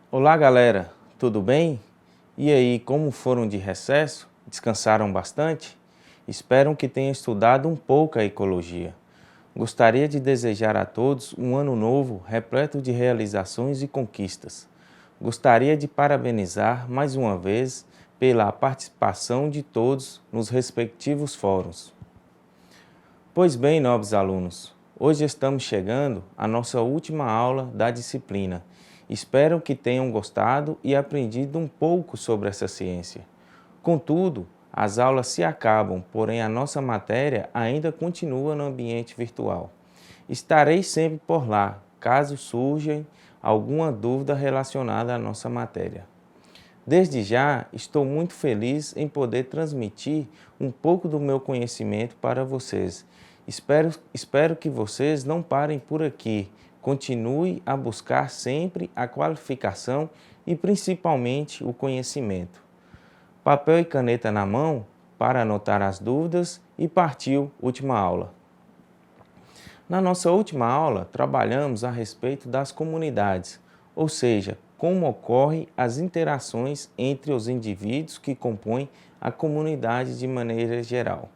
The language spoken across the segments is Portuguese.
Olá galera, tudo bem? E aí, como foram de recesso? Descansaram bastante? Espero que tenham estudado um pouco a ecologia. Gostaria de desejar a todos um ano novo repleto de realizações e conquistas. Gostaria de parabenizar mais uma vez pela participação de todos nos respectivos fóruns. Pois bem, nobres alunos, hoje estamos chegando à nossa última aula da disciplina. Espero que tenham gostado e aprendido um pouco sobre essa ciência. Contudo, as aulas se acabam, porém a nossa matéria ainda continua no ambiente virtual. Estarei sempre por lá, caso surja alguma dúvida relacionada à nossa matéria. Desde já, estou muito feliz em poder transmitir um pouco do meu conhecimento para vocês. Espero que vocês não parem por aqui. Continue a buscar sempre a qualificação e principalmente o conhecimento. Papel e caneta na mão para anotar as dúvidas e partiu última aula. Na nossa última aula, trabalhamos a respeito das comunidades, ou seja, como ocorrem as interações entre os indivíduos que compõem a comunidade de maneira geral.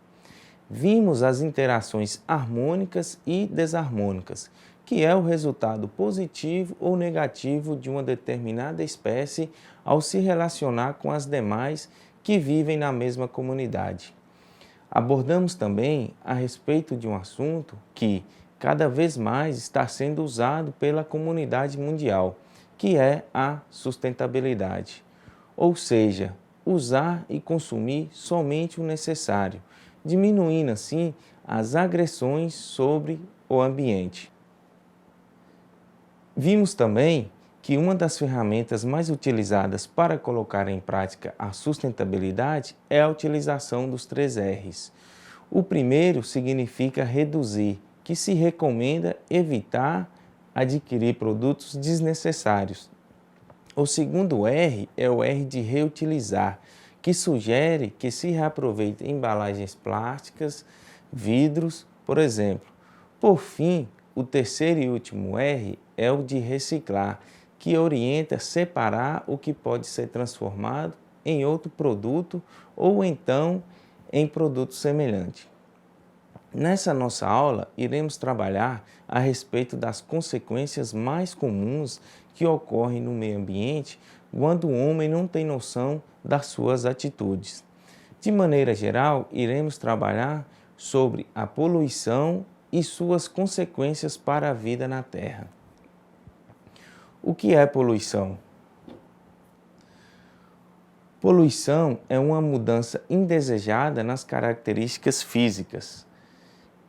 Vimos as interações harmônicas e desarmônicas, que é o resultado positivo ou negativo de uma determinada espécie ao se relacionar com as demais que vivem na mesma comunidade. Abordamos também a respeito de um assunto que cada vez mais está sendo usado pela comunidade mundial, que é a sustentabilidade, ou seja, usar e consumir somente o necessário, diminuindo assim as agressões sobre o ambiente. Vimos também que uma das ferramentas mais utilizadas para colocar em prática a sustentabilidade é a utilização dos 3 R's. O primeiro significa reduzir, que se recomenda evitar adquirir produtos desnecessários. O segundo R é o R de reutilizar, que sugere que se reaproveitem embalagens plásticas, vidros, por exemplo. Por fim, o terceiro e último R é o de reciclar, que orienta a separar o que pode ser transformado em outro produto ou então em produto semelhante. Nessa nossa aula, iremos trabalhar a respeito das consequências mais comuns que ocorrem no meio ambiente quando o homem não tem noção das suas atitudes. De maneira geral, iremos trabalhar sobre a poluição e suas consequências para a vida na Terra. O que é poluição? Poluição é uma mudança indesejada nas características físicas,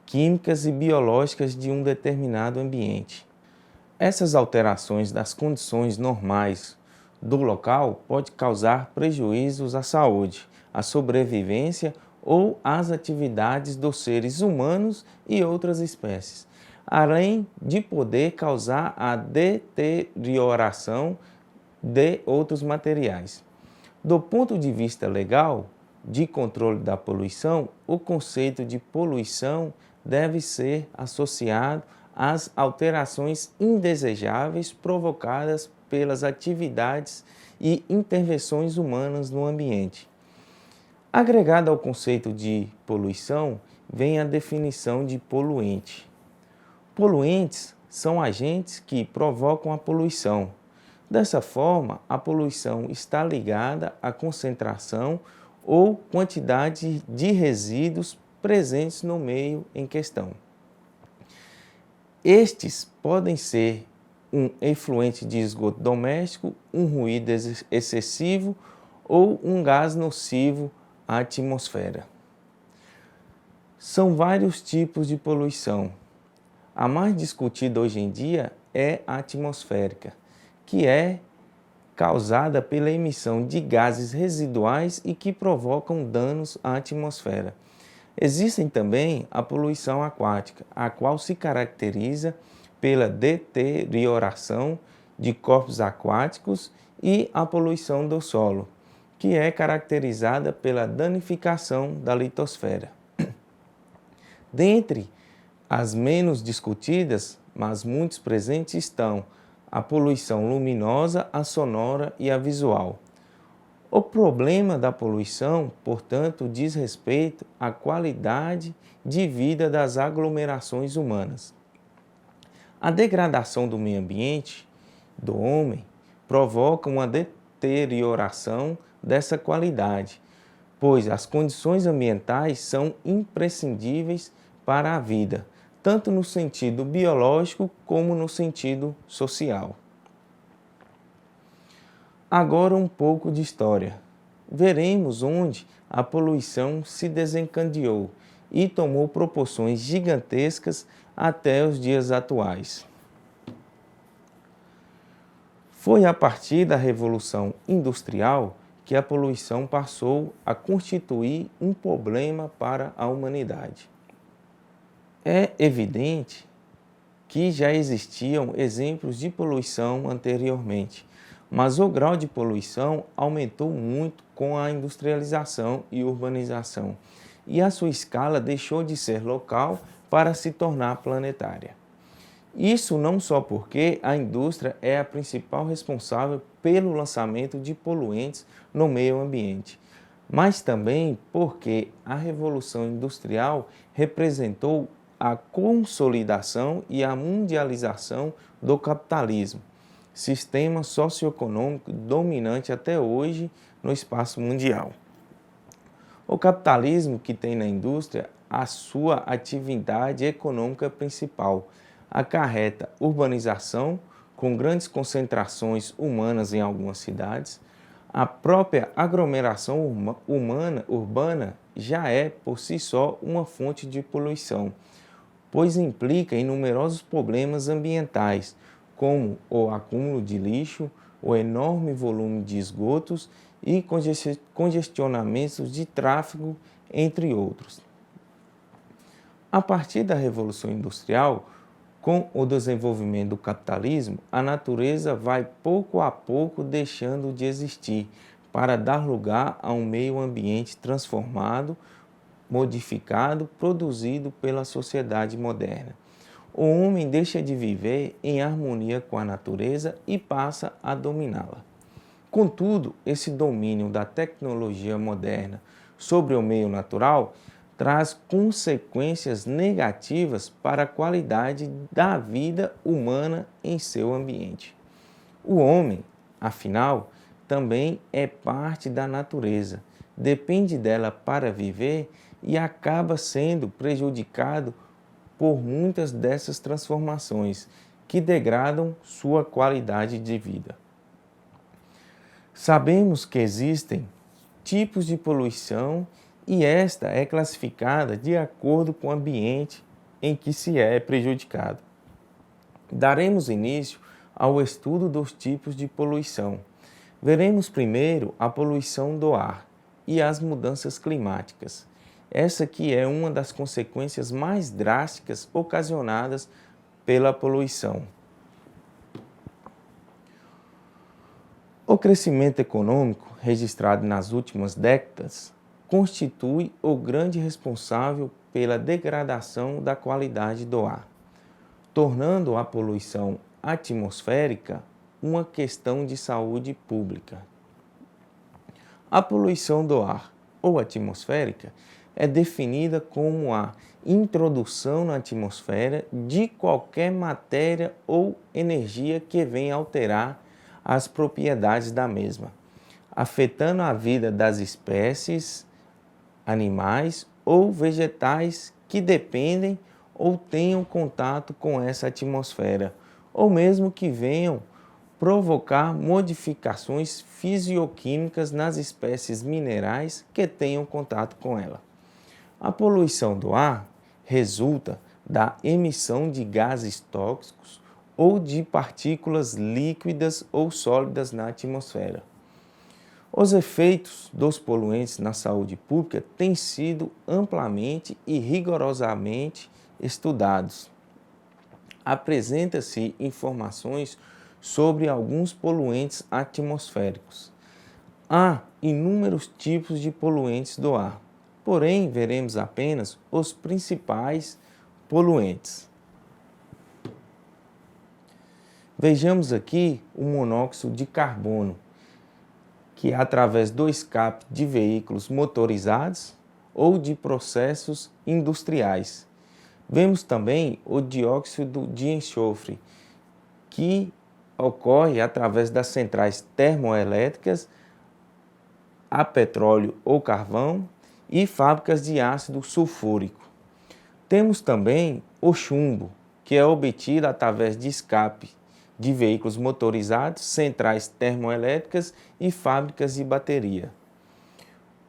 químicas e biológicas de um determinado ambiente. Essas alterações das condições normais do local podem causar prejuízos à saúde, à sobrevivência ou às atividades dos seres humanos e outras espécies, além de poder causar a deterioração de outros materiais. Do ponto de vista legal, de controle da poluição, o conceito de poluição deve ser associado às alterações indesejáveis provocadas pelas atividades e intervenções humanas no ambiente. Agregado ao conceito de poluição, vem a definição de poluente. Poluentes são agentes que provocam a poluição. Dessa forma, a poluição está ligada à concentração ou quantidade de resíduos presentes no meio em questão. Estes podem ser um efluente de esgoto doméstico, um ruído excessivo ou um gás nocivo à atmosfera. São vários tipos de poluição. A mais discutida hoje em dia é a atmosférica, que é causada pela emissão de gases residuais e que provocam danos à atmosfera. Existem também a poluição aquática, a qual se caracteriza pela deterioração de corpos aquáticos, e a poluição do solo, que é caracterizada pela danificação da litosfera. Dentre as menos discutidas, mas muitos presentes, estão a poluição luminosa, a sonora e a visual. O problema da poluição, portanto, diz respeito à qualidade de vida das aglomerações humanas. A degradação do meio ambiente do homem provoca uma deterioração dessa qualidade, pois as condições ambientais são imprescindíveis para a vida, tanto no sentido biológico como no sentido social. Agora um pouco de história. Veremos onde a poluição se desencadeou e tomou proporções gigantescas até os dias atuais. Foi a partir da Revolução Industrial que a poluição passou a constituir um problema para a humanidade. É evidente que já existiam exemplos de poluição anteriormente, mas o grau de poluição aumentou muito com a industrialização e urbanização, e a sua escala deixou de ser local para se tornar planetária. Isso não só porque a indústria é a principal responsável pelo lançamento de poluentes no meio ambiente, mas também porque a Revolução Industrial representou a consolidação e a mundialização do capitalismo, sistema socioeconômico dominante até hoje no espaço mundial. O capitalismo que tem na indústria a sua atividade econômica principal, acarreta urbanização, com grandes concentrações humanas em algumas cidades. A própria aglomeração urbana já é, por si só, uma fonte de poluição, pois implica em numerosos problemas ambientais, como o acúmulo de lixo, o enorme volume de esgotos e congestionamentos de tráfego, entre outros. A partir da Revolução Industrial, com o desenvolvimento do capitalismo, a natureza vai pouco a pouco deixando de existir para dar lugar a um meio ambiente transformado, modificado, produzido pela sociedade moderna. O homem deixa de viver em harmonia com a natureza e passa a dominá-la. Contudo, esse domínio da tecnologia moderna sobre o meio natural traz consequências negativas para a qualidade da vida humana em seu ambiente. O homem, afinal, também é parte da natureza, depende dela para viver e acaba sendo prejudicado por muitas dessas transformações que degradam sua qualidade de vida. Sabemos que existem tipos de poluição e esta é classificada de acordo com o ambiente em que se é prejudicado. Daremos início ao estudo dos tipos de poluição. Veremos primeiro a poluição do ar e as mudanças climáticas. Essa que é uma das consequências mais drásticas ocasionadas pela poluição. O crescimento econômico registrado nas últimas décadas constitui o grande responsável pela degradação da qualidade do ar, tornando a poluição atmosférica uma questão de saúde pública. A poluição do ar ou atmosférica é definida como a introdução na atmosfera de qualquer matéria ou energia que venha alterar as propriedades da mesma, afetando a vida das espécies animais ou vegetais que dependem ou tenham contato com essa atmosfera, ou mesmo que venham provocar modificações fisioquímicas nas espécies minerais que tenham contato com ela. A poluição do ar resulta da emissão de gases tóxicos ou de partículas líquidas ou sólidas na atmosfera. Os efeitos dos poluentes na saúde pública têm sido amplamente e rigorosamente estudados. Apresenta-se informações sobre alguns poluentes atmosféricos. Há inúmeros tipos de poluentes do ar, porém veremos apenas os principais poluentes. Vejamos aqui o monóxido de carbono, que é através do escape de veículos motorizados ou de processos industriais. Vemos também o dióxido de enxofre, que ocorre através das centrais termoelétricas a petróleo ou carvão e fábricas de ácido sulfúrico. Temos também o chumbo, que é obtido através de escape de veículos motorizados, centrais termoelétricas e fábricas de bateria.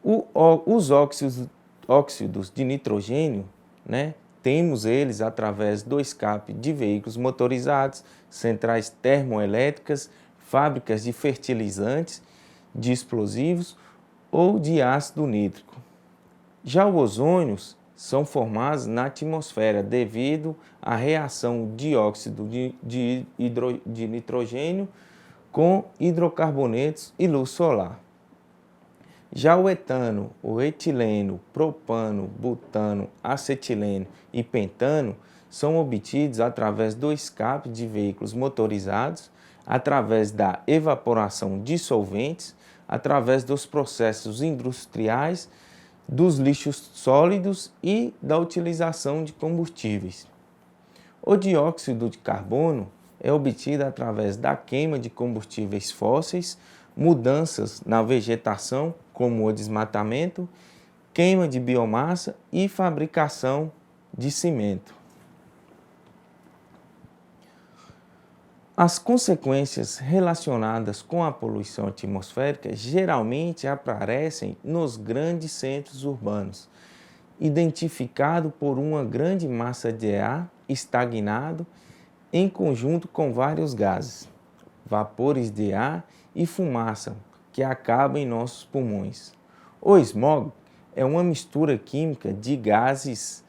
Os óxidos de nitrogênio, temos eles através do escape de veículos motorizados, centrais termoelétricas, fábricas de fertilizantes, de explosivos ou de ácido nítrico. Já os ozônios são formados na atmosfera devido à reação dióxido de nitrogênio com hidrocarbonetos e luz solar. Já o etano, o etileno, propano, butano, acetileno e pentano são obtidos através do escape de veículos motorizados, através da evaporação de solventes, através dos processos industriais, dos lixos sólidos e da utilização de combustíveis. O dióxido de carbono é obtido através da queima de combustíveis fósseis, mudanças na vegetação, como o desmatamento, queima de biomassa e fabricação de cimento. As consequências relacionadas com a poluição atmosférica geralmente aparecem nos grandes centros urbanos, identificado por uma grande massa de ar estagnado em conjunto com vários gases, vapores de ar e fumaça que acabam em nossos pulmões. O smog é uma mistura química de gases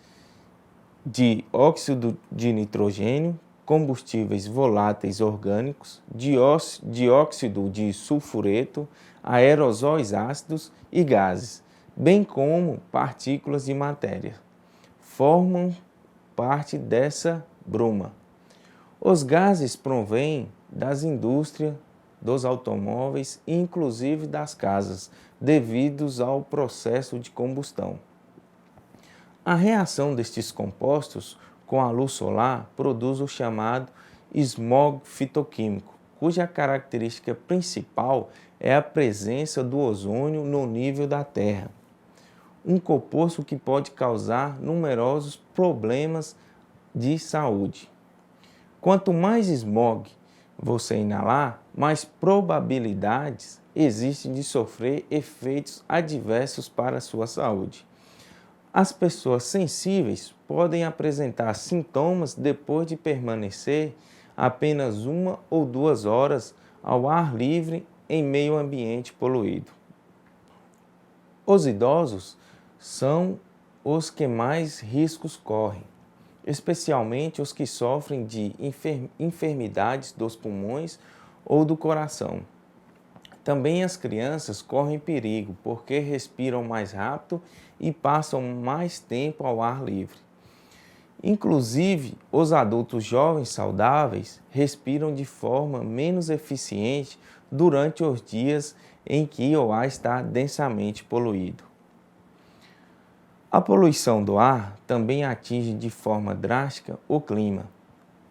de óxido de nitrogênio, combustíveis voláteis orgânicos, dióxido de sulfureto, aerosóis ácidos e gases, bem como partículas de matéria. Formam parte dessa bruma. Os gases provêm das indústrias, dos automóveis e inclusive das casas, devidos ao processo de combustão. A reação destes compostos com a luz solar produz o chamado smog fitoquímico, cuja característica principal é a presença do ozônio no nível da Terra. Um composto que pode causar numerosos problemas de saúde. Quanto mais smog você inalar, mais probabilidades existem de sofrer efeitos adversos para a sua saúde. As pessoas sensíveis podem apresentar sintomas depois de permanecer apenas 1 ou 2 horas ao ar livre em meio ambiente poluído. Os idosos são os que mais riscos correm, especialmente os que sofrem de enfermidades dos pulmões ou do coração. Também as crianças correm perigo porque respiram mais rápido e passam mais tempo ao ar livre. Inclusive, os adultos jovens saudáveis respiram de forma menos eficiente durante os dias em que o ar está densamente poluído. A poluição do ar também atinge de forma drástica o clima,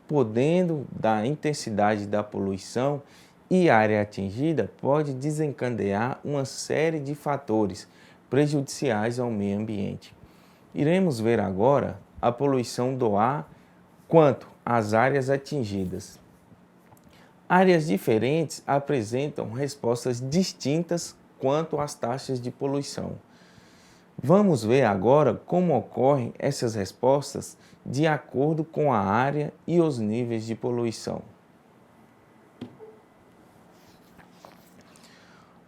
podendo da intensidade da poluição e a área atingida pode desencadear uma série de fatores prejudiciais ao meio ambiente. Iremos ver agora a poluição do ar quanto às áreas atingidas. Áreas diferentes apresentam respostas distintas quanto às taxas de poluição. Vamos ver agora como ocorrem essas respostas de acordo com a área e os níveis de poluição.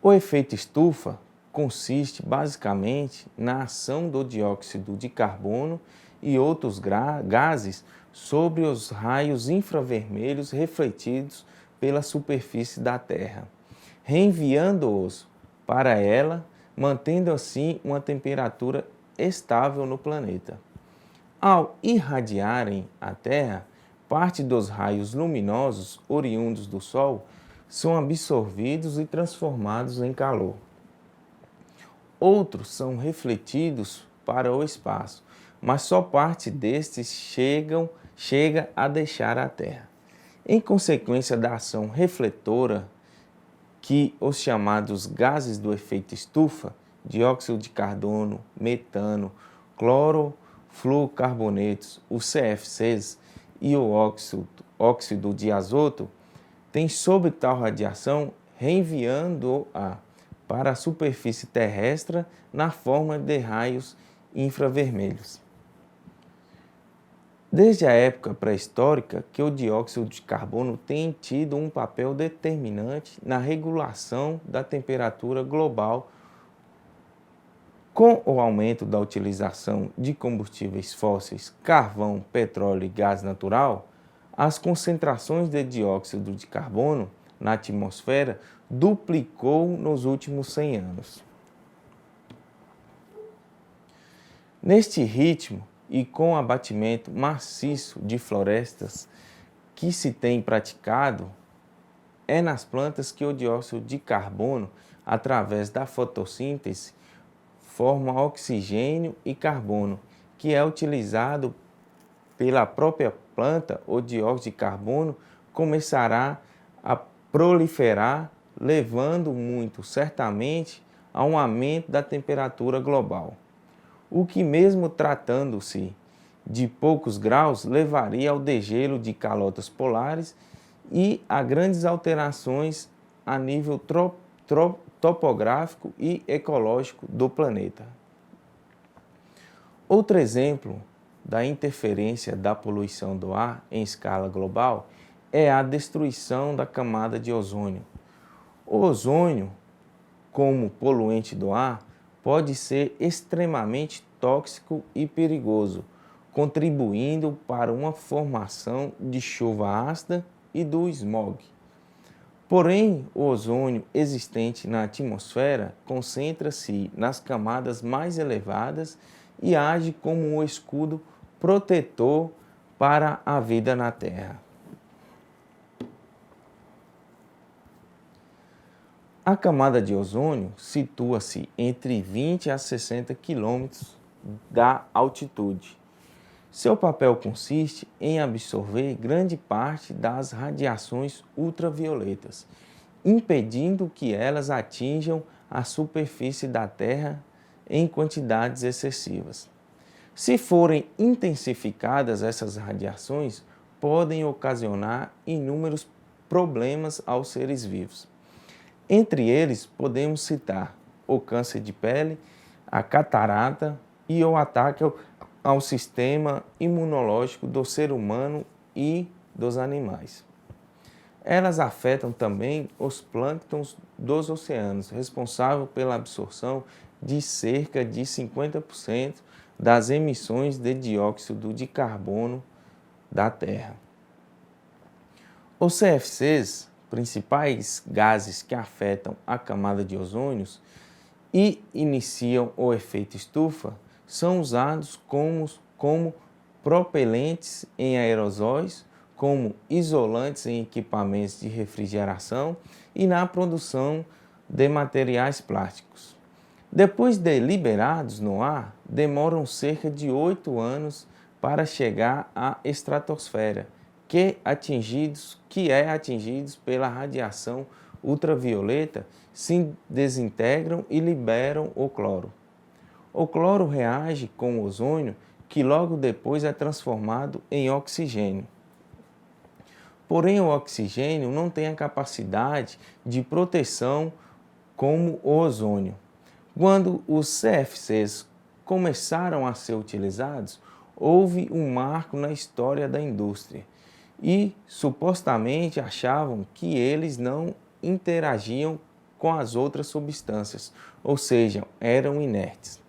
O efeito estufa consiste basicamente na ação do dióxido de carbono e outros gases sobre os raios infravermelhos refletidos pela superfície da Terra, reenviando-os para ela, mantendo assim uma temperatura estável no planeta. Ao irradiarem a Terra, parte dos raios luminosos oriundos do Sol são absorvidos e transformados em calor. Outros são refletidos para o espaço, mas só parte destes chega a deixar a Terra. Em consequência da ação refletora, que os chamados gases do efeito estufa, dióxido de carbono, metano, clorofluorcarbonetos, os CFCs e o óxido de azoto, têm sob tal radiação reenviando-a para a superfície terrestre na forma de raios infravermelhos. Desde a época pré-histórica que o dióxido de carbono tem tido um papel determinante na regulação da temperatura global. Com o aumento da utilização de combustíveis fósseis, carvão, petróleo e gás natural, as concentrações de dióxido de carbono na atmosfera duplicou nos últimos 100 anos. Neste ritmo, e com o abatimento maciço de florestas que se tem praticado, é nas plantas que o dióxido de carbono, através da fotossíntese, forma oxigênio e carbono, que é utilizado pela própria planta. O dióxido de carbono começará a proliferar, levando muito certamente a um aumento da temperatura global, o que, mesmo tratando-se de poucos graus, levaria ao degelo de calotas polares e a grandes alterações a nível topográfico e ecológico do planeta. Outro exemplo da interferência da poluição do ar em escala global é a destruição da camada de ozônio. O ozônio, como poluente do ar, pode ser extremamente tóxico e perigoso, contribuindo para uma formação de chuva ácida e do smog. Porém, o ozônio existente na atmosfera concentra-se nas camadas mais elevadas e age como um escudo protetor para a vida na Terra. A camada de ozônio situa-se entre 20 a 60 quilômetros da altitude. Seu papel consiste em absorver grande parte das radiações ultravioletas, impedindo que elas atinjam a superfície da Terra em quantidades excessivas. Se forem intensificadas, essas radiações podem ocasionar inúmeros problemas aos seres vivos. Entre eles, podemos citar o câncer de pele, a catarata e o ataque ao sistema imunológico do ser humano e dos animais. Elas afetam também os plânctons dos oceanos, responsável pela absorção de cerca de 50% das emissões de dióxido de carbono da Terra. Os CFCs, principais gases que afetam a camada de ozônio e iniciam o efeito estufa, são usados como propelentes em aerosóis, como isolantes em equipamentos de refrigeração e na produção de materiais plásticos. Depois de liberados no ar, demoram cerca de 8 anos para chegar à estratosfera, que é atingidos pela radiação ultravioleta, se desintegram e liberam o cloro. O cloro reage com o ozônio, que logo depois é transformado em oxigênio. Porém, o oxigênio não tem a capacidade de proteção como o ozônio. Quando os CFCs começaram a ser utilizados, houve um marco na história da indústria e supostamente achavam que eles não interagiam com as outras substâncias, ou seja, eram inertes.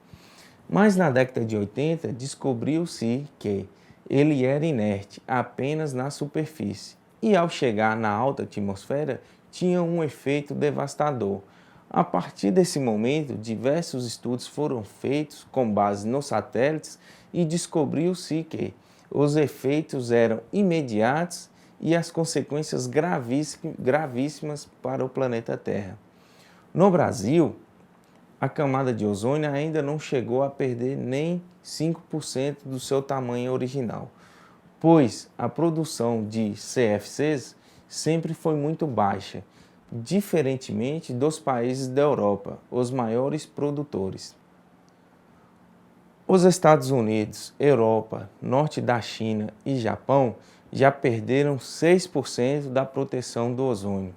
Mas na década de 80 descobriu-se que ele era inerte apenas na superfície e ao chegar na alta atmosfera tinha um efeito devastador. A partir desse momento, diversos estudos foram feitos com base nos satélites e descobriu-se que os efeitos eram imediatos e as consequências gravíssimas para o planeta Terra. No Brasil, a camada de ozônio ainda não chegou a perder nem 5% do seu tamanho original, pois a produção de CFCs sempre foi muito baixa, diferentemente dos países da Europa, os maiores produtores. Os Estados Unidos, Europa, norte da China e Japão já perderam 6% da proteção do ozônio.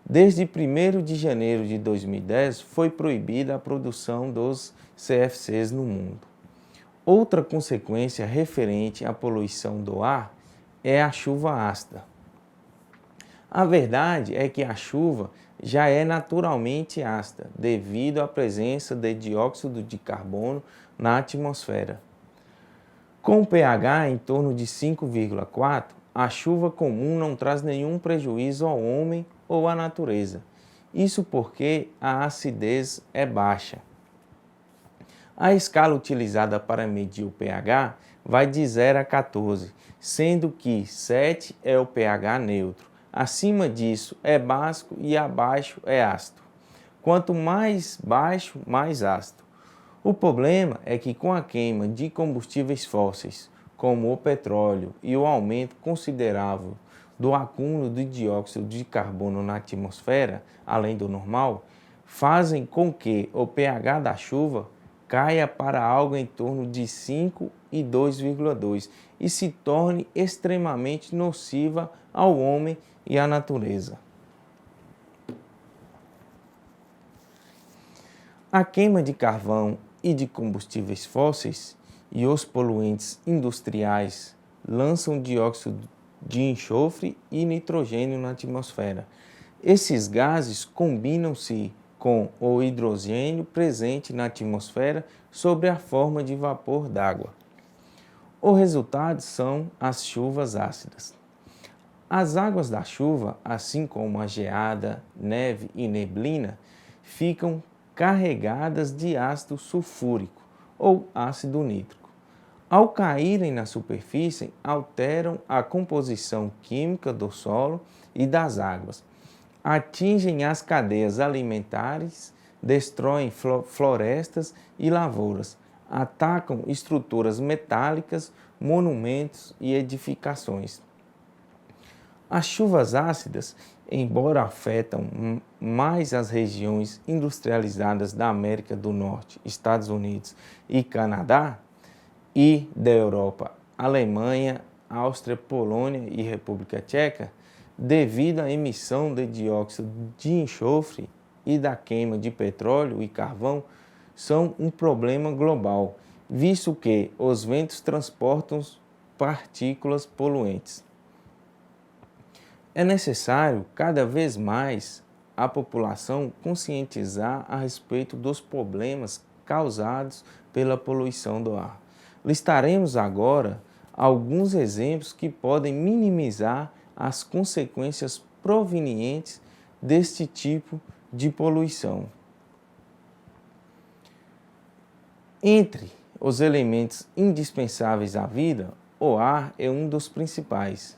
Desde 1º de janeiro de 2010 foi proibida a produção dos CFCs no mundo. Outra consequência referente à poluição do ar é a chuva ácida. A verdade é que a chuva já é naturalmente ácida, devido à presença de dióxido de carbono na atmosfera. Com o pH em torno de 5,4, a chuva comum não traz nenhum prejuízo ao homem ou à natureza. Isso porque a acidez é baixa. A escala utilizada para medir o pH vai de 0 a 14, sendo que 7 é o pH neutro. Acima disso é básico e abaixo é ácido. Quanto mais baixo, mais ácido. O problema é que com a queima de combustíveis fósseis, como o petróleo, e o aumento considerável do acúmulo de dióxido de carbono na atmosfera, além do normal, fazem com que o pH da chuva caia para algo em torno de 5 e 2,2 e se torne extremamente nociva ao homem e à natureza. A queima de carvão e de combustíveis fósseis e os poluentes industriais lançam dióxido de enxofre e nitrogênio na atmosfera. Esses gases combinam-se com o hidrogênio presente na atmosfera sob a forma de vapor d'água. O resultado são as chuvas ácidas. As águas da chuva, assim como a geada, neve e neblina, ficam carregadas de ácido sulfúrico ou ácido nítrico. Ao caírem na superfície, alteram a composição química do solo e das águas, atingem as cadeias alimentares, destroem florestas e lavouras, atacam estruturas metálicas, monumentos e edificações. As chuvas ácidas, embora afetam mais as regiões industrializadas da América do Norte, Estados Unidos e Canadá, e da Europa, Alemanha, Áustria, Polônia e República Tcheca, devido à emissão de dióxido de enxofre e da queima de petróleo e carvão, são um problema global, visto que os ventos transportam partículas poluentes. É necessário, cada vez mais, a população conscientizar a respeito dos problemas causados pela poluição do ar. Listaremos agora alguns exemplos que podem minimizar as consequências provenientes deste tipo de poluição. Entre os elementos indispensáveis à vida, o ar é um dos principais.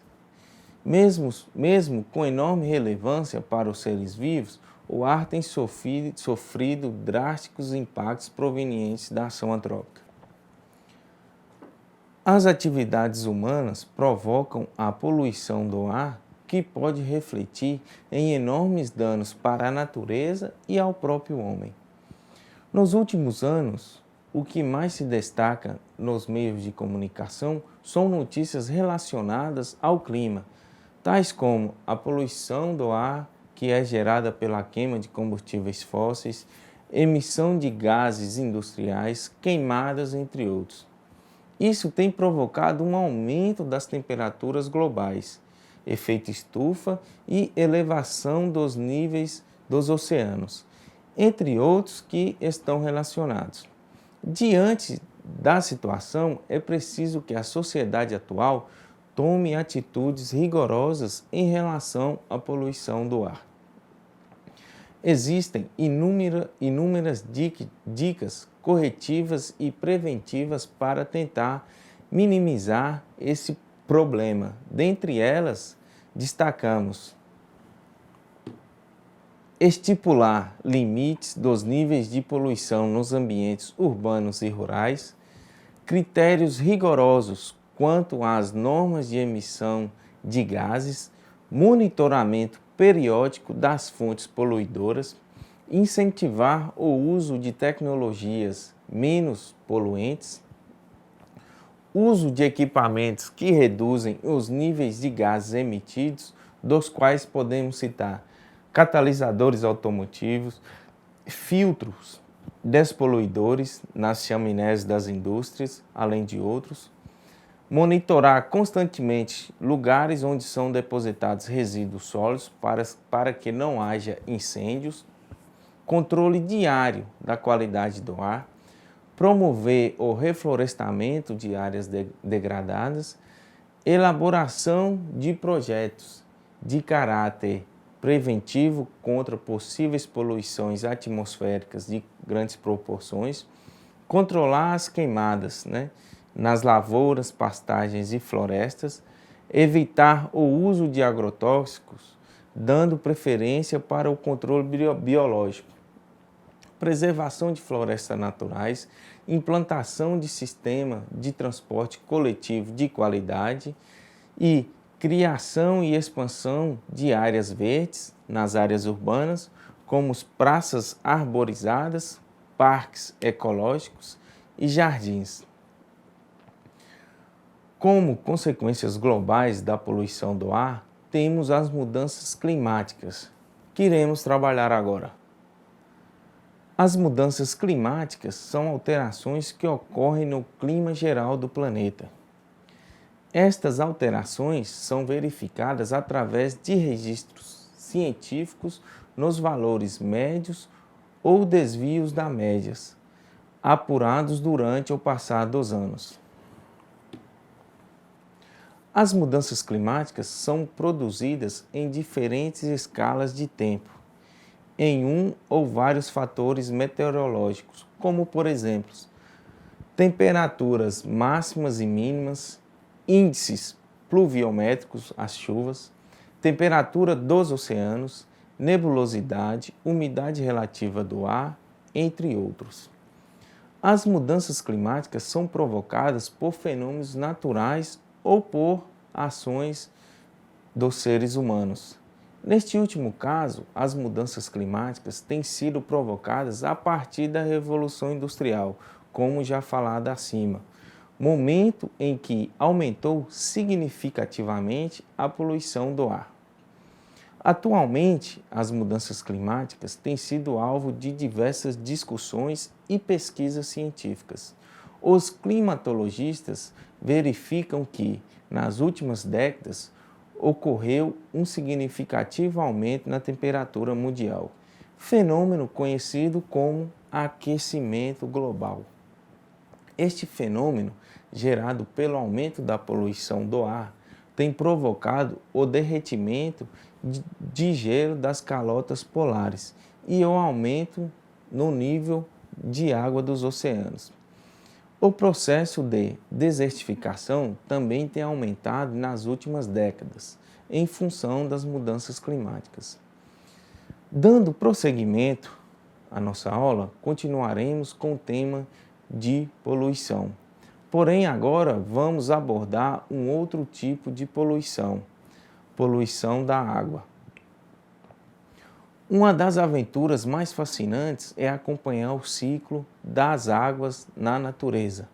Mesmo com enorme relevância para os seres vivos, o ar tem sofrido drásticos impactos provenientes da ação antrópica. As atividades humanas provocam a poluição do ar, que pode refletir em enormes danos para a natureza e ao próprio homem. Nos últimos anos, o que mais se destaca nos meios de comunicação são notícias relacionadas ao clima, tais como a poluição do ar que é gerada pela queima de combustíveis fósseis, emissão de gases industriais, queimadas, entre outros. Isso tem provocado um aumento das temperaturas globais, efeito estufa e elevação dos níveis dos oceanos, entre outros que estão relacionados. Diante da situação, é preciso que a sociedade atual tome atitudes rigorosas em relação à poluição do ar. Existem inúmeras dicas corretivas e preventivas para tentar minimizar esse problema. Dentre elas, destacamos estipular limites dos níveis de poluição nos ambientes urbanos e rurais, critérios rigorosos quanto às normas de emissão de gases, monitoramento periódico das fontes poluidoras, incentivar o uso de tecnologias menos poluentes, uso de equipamentos que reduzem os níveis de gases emitidos, dos quais podemos citar catalisadores automotivos, filtros despoluidores nas chaminés das indústrias, além de outros. Monitorar constantemente lugares onde são depositados resíduos sólidos para que não haja incêndios. Controle diário da qualidade do ar. Promover o reflorestamento de áreas degradadas. Elaboração de projetos de caráter preventivo contra possíveis poluições atmosféricas de grandes proporções, controlar as queimadas, nas lavouras, pastagens e florestas, evitar o uso de agrotóxicos, dando preferência para o controle biológico, preservação de florestas naturais, implantação de sistema de transporte coletivo de qualidade e criação e expansão de áreas verdes nas áreas urbanas, como praças arborizadas, parques ecológicos e jardins. Como consequências globais da poluição do ar, temos as mudanças climáticas, que iremos trabalhar agora. As mudanças climáticas são alterações que ocorrem no clima geral do planeta. Estas alterações são verificadas através de registros científicos nos valores médios ou desvios das médias, apurados durante o passar dos anos. As mudanças climáticas são produzidas em diferentes escalas de tempo, em um ou vários fatores meteorológicos, como, por exemplo, temperaturas máximas e mínimas, índices pluviométricos, as chuvas, temperatura dos oceanos, nebulosidade, umidade relativa do ar, entre outros. As mudanças climáticas são provocadas por fenômenos naturais ou por ações dos seres humanos. Neste último caso, as mudanças climáticas têm sido provocadas a partir da Revolução Industrial, como já falado acima, momento em que aumentou significativamente a poluição do ar. Atualmente, as mudanças climáticas têm sido alvo de diversas discussões e pesquisas científicas. Os climatologistas verificam que, nas últimas décadas, ocorreu um significativo aumento na temperatura mundial, fenômeno conhecido como aquecimento global. Este fenômeno, gerado pelo aumento da poluição do ar, tem provocado o derretimento de gelo das calotas polares e o aumento no nível de água dos oceanos. O processo de desertificação também tem aumentado nas últimas décadas, em função das mudanças climáticas. Dando prosseguimento à nossa aula, continuaremos com o tema de poluição. Porém, agora vamos abordar um outro tipo de poluição, poluição da água. Uma das aventuras mais fascinantes é acompanhar o ciclo das águas na natureza.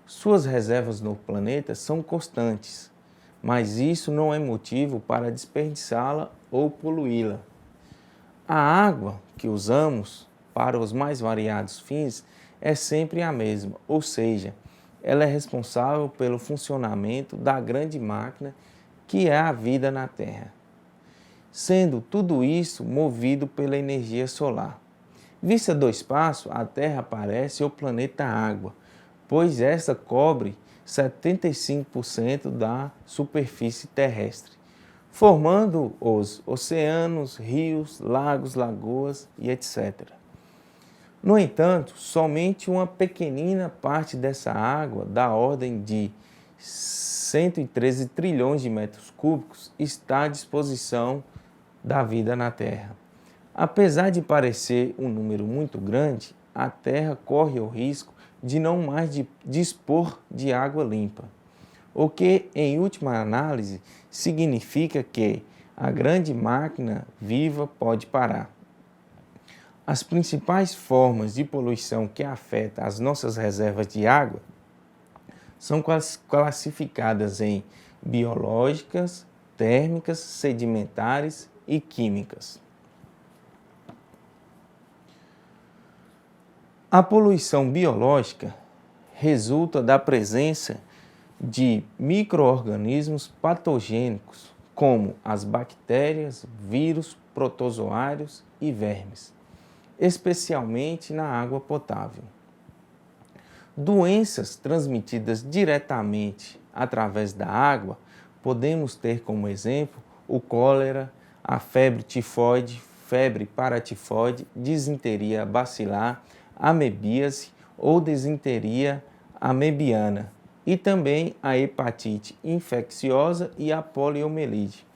Suas reservas no planeta são constantes, mas isso não é motivo para desperdiçá-la ou poluí-la. A água que usamos para os mais variados fins é sempre a mesma, ou seja, ela é responsável pelo funcionamento da grande máquina que é a vida na Terra, sendo tudo isso movido pela energia solar. Vista do espaço, a Terra parece o planeta água, pois esta cobre 75% da superfície terrestre, formando os oceanos, rios, lagos, lagoas e etc. No entanto, somente uma pequenina parte dessa água, da ordem de 113 trilhões de metros cúbicos, está à disposição da vida na Terra. Apesar de parecer um número muito grande, a Terra corre o risco de não mais dispor de água limpa, o que, em última análise, significa que a grande máquina viva pode parar. As principais formas de poluição que afetam as nossas reservas de água são classificadas em biológicas, térmicas, sedimentares e químicas. A poluição biológica resulta da presença de micro-organismos patogênicos, como as bactérias, vírus, protozoários e vermes, especialmente na água potável. Doenças transmitidas diretamente através da água, podemos ter como exemplo o cólera, a febre tifoide, febre paratifoide, disenteria bacilar, amebíase ou disenteria amebiana, e também a hepatite infecciosa e a poliomielite.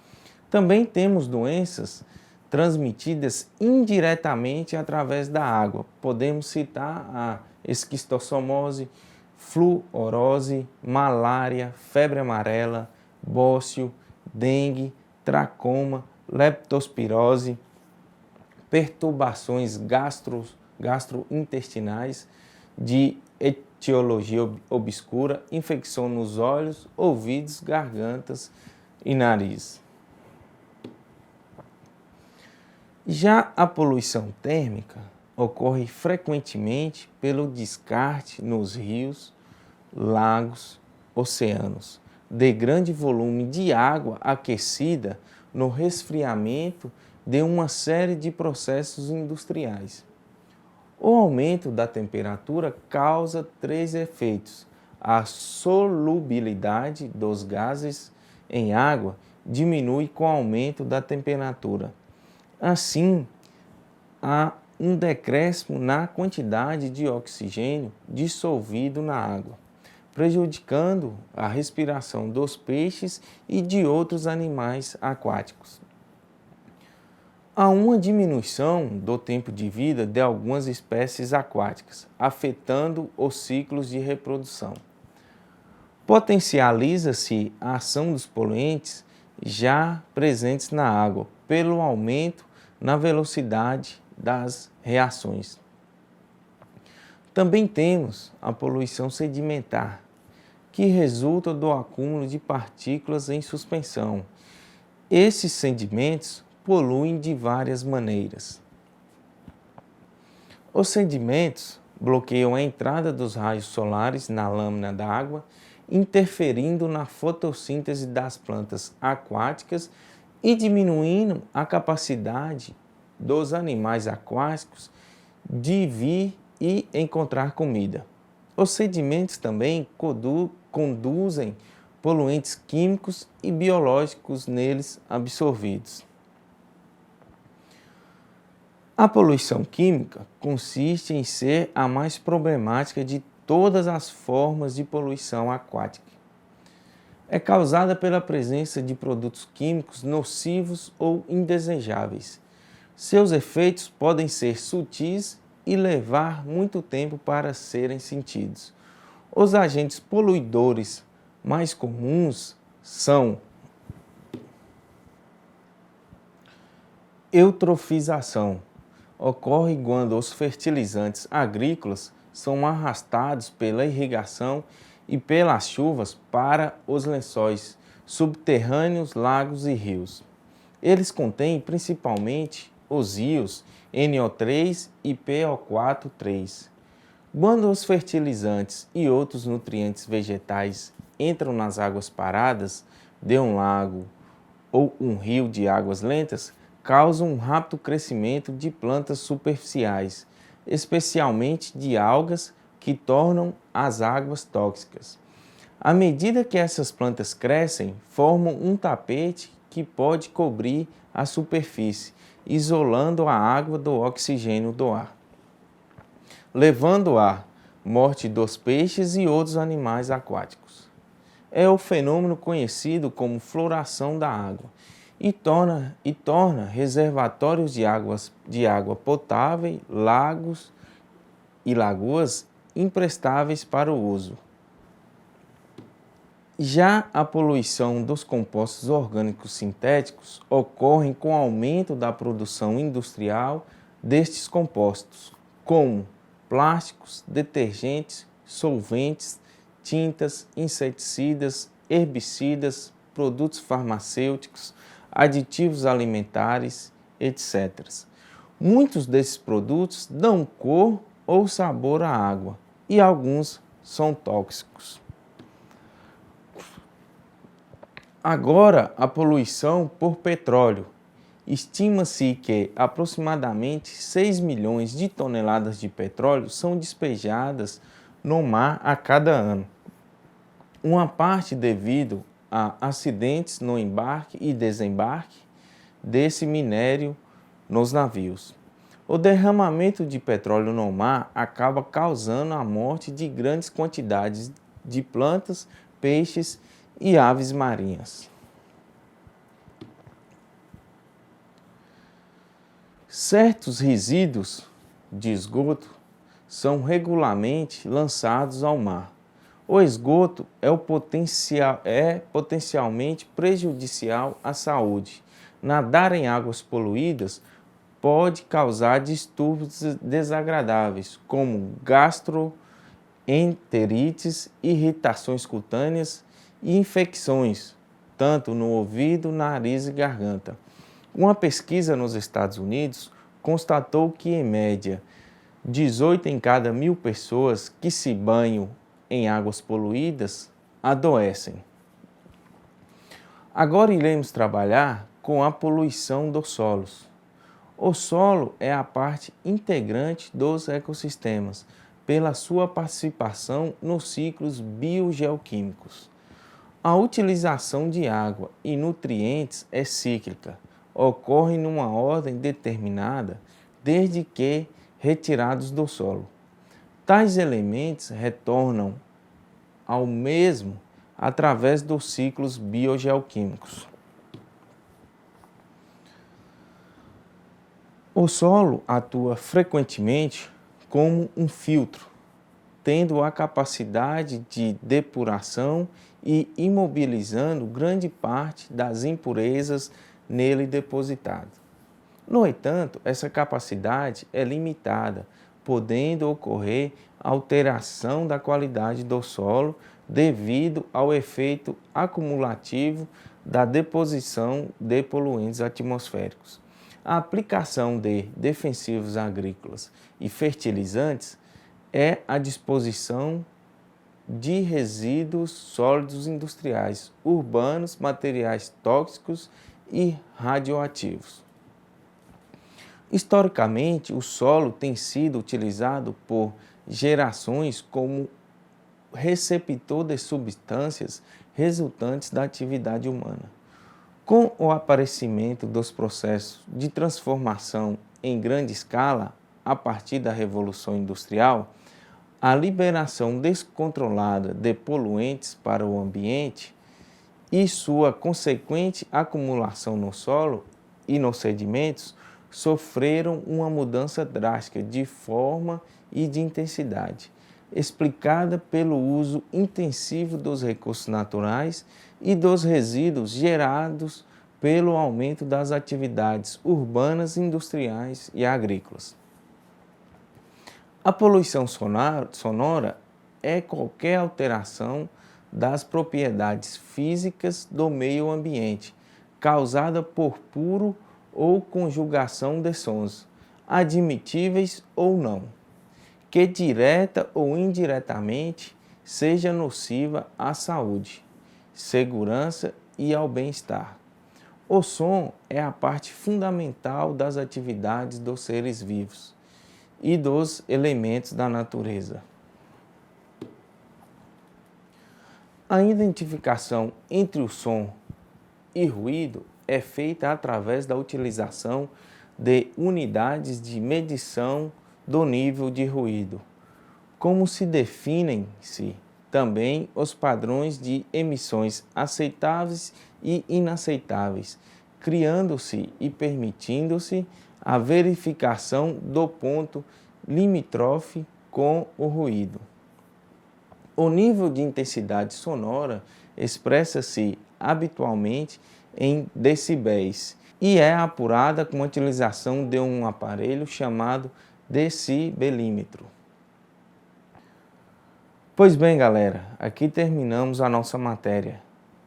Também temos doenças transmitidas indiretamente através da água. Podemos citar a esquistossomose, fluorose, malária, febre amarela, bócio, dengue, tracoma, leptospirose, perturbações gastrointestinais de etiologia obscura, infecção nos olhos, ouvidos, gargantas e nariz. Já a poluição térmica ocorre frequentemente pelo descarte nos rios, lagos, oceanos, de grande volume de água aquecida no resfriamento de uma série de processos industriais. O aumento da temperatura causa 3 efeitos. A solubilidade dos gases em água diminui com o aumento da temperatura. Assim, há um decréscimo na quantidade de oxigênio dissolvido na água, prejudicando a respiração dos peixes e de outros animais aquáticos. Há uma diminuição do tempo de vida de algumas espécies aquáticas, afetando os ciclos de reprodução. Potencializa-se a ação dos poluentes já presentes na água, pelo aumento na velocidade das reações. Também temos a poluição sedimentar, que resulta do acúmulo de partículas em suspensão. Esses sedimentos poluem de várias maneiras. Os sedimentos bloqueiam a entrada dos raios solares na lâmina d'água, interferindo na fotossíntese das plantas aquáticas e diminuindo a capacidade dos animais aquáticos de vir e encontrar comida. Os sedimentos também conduzem poluentes químicos e biológicos neles absorvidos. A poluição química consiste em ser a mais problemática de todas as formas de poluição aquática. É causada pela presença de produtos químicos nocivos ou indesejáveis. Seus efeitos podem ser sutis e levar muito tempo para serem sentidos. Os agentes poluidores mais comuns são eutrofização. Ocorre quando os fertilizantes agrícolas são arrastados pela irrigação e pelas chuvas para os lençóis subterrâneos, lagos e rios. Eles contêm principalmente os íons NO3 e PO4,3. Quando os fertilizantes e outros nutrientes vegetais entram nas águas paradas de um lago ou um rio de águas lentas, causam um rápido crescimento de plantas superficiais, especialmente de algas que tornam as águas tóxicas. À medida que essas plantas crescem, formam um tapete que pode cobrir a superfície, isolando a água do oxigênio do ar. levando à morte dos peixes e outros animais aquáticos. É o fenômeno conhecido como floração da água e torna reservatórios de água potável, lagos e lagoas imprestáveis para o uso. Já a poluição dos compostos orgânicos sintéticos ocorre com o aumento da produção industrial destes compostos, como plásticos, detergentes, solventes, tintas, inseticidas, herbicidas, produtos farmacêuticos, aditivos alimentares, etc. Muitos desses produtos dão cor ou sabor à água e alguns são tóxicos. Agora, a poluição por petróleo. Estima-se que aproximadamente 6 milhões de toneladas de petróleo são despejadas no mar a cada ano. Uma parte devido a acidentes no embarque e desembarque desse minério nos navios. O derramamento de petróleo no mar acaba causando a morte de grandes quantidades de plantas, peixes e aves marinhas. Certos resíduos de esgoto são regularmente lançados ao mar. O esgoto é potencialmente prejudicial à saúde. Nadar em águas poluídas pode causar distúrbios desagradáveis, como gastroenterites, irritações cutâneas e infecções, tanto no ouvido, nariz e garganta. Uma pesquisa nos Estados Unidos constatou que, em média, 18 em cada 1.000 pessoas que se banham em águas poluídas adoecem. Agora iremos trabalhar com a poluição dos solos. O solo é a parte integrante dos ecossistemas, pela sua participação nos ciclos biogeoquímicos. A utilização de água e nutrientes é cíclica, ocorre numa ordem determinada desde que retirados do solo. Tais elementos retornam ao mesmo através dos ciclos biogeoquímicos. O solo atua frequentemente como um filtro, tendo a capacidade de depuração e imobilizando grande parte das impurezas nele depositadas. No entanto, essa capacidade é limitada, podendo ocorrer alteração da qualidade do solo devido ao efeito acumulativo da deposição de poluentes atmosféricos. A aplicação de defensivos agrícolas e fertilizantes é a disposição de resíduos sólidos industriais, urbanos, materiais tóxicos e radioativos. Historicamente, o solo tem sido utilizado por gerações como receptor de substâncias resultantes da atividade humana. Com o aparecimento dos processos de transformação em grande escala a partir da Revolução Industrial, a liberação descontrolada de poluentes para o ambiente e sua consequente acumulação no solo e nos sedimentos sofreram uma mudança drástica de forma e de intensidade, explicada pelo uso intensivo dos recursos naturais e dos resíduos gerados pelo aumento das atividades urbanas, industriais e agrícolas. A poluição sonora é qualquer alteração das propriedades físicas do meio ambiente, causada por puro ou conjugação de sons, admitíveis ou não, que direta ou indiretamente seja nociva à saúde, segurança e ao bem-estar. O som é a parte fundamental das atividades dos seres vivos e dos elementos da natureza. A identificação entre o som e ruído é feita através da utilização de unidades de medição do nível de ruído. Como se definem-se também os padrões de emissões aceitáveis e inaceitáveis, criando-se e permitindo-se a verificação do ponto limítrofe com o ruído. O nível de intensidade sonora expressa-se habitualmente em decibéis e é apurada com a utilização de um aparelho chamado decibelímetro. Pois bem, galera, aqui terminamos a nossa matéria.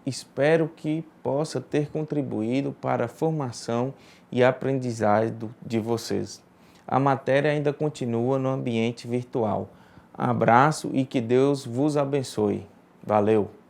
Espero que possa ter contribuído para a formação e aprendizagem de vocês. A matéria ainda continua no ambiente virtual. Abraço e que Deus vos abençoe. Valeu!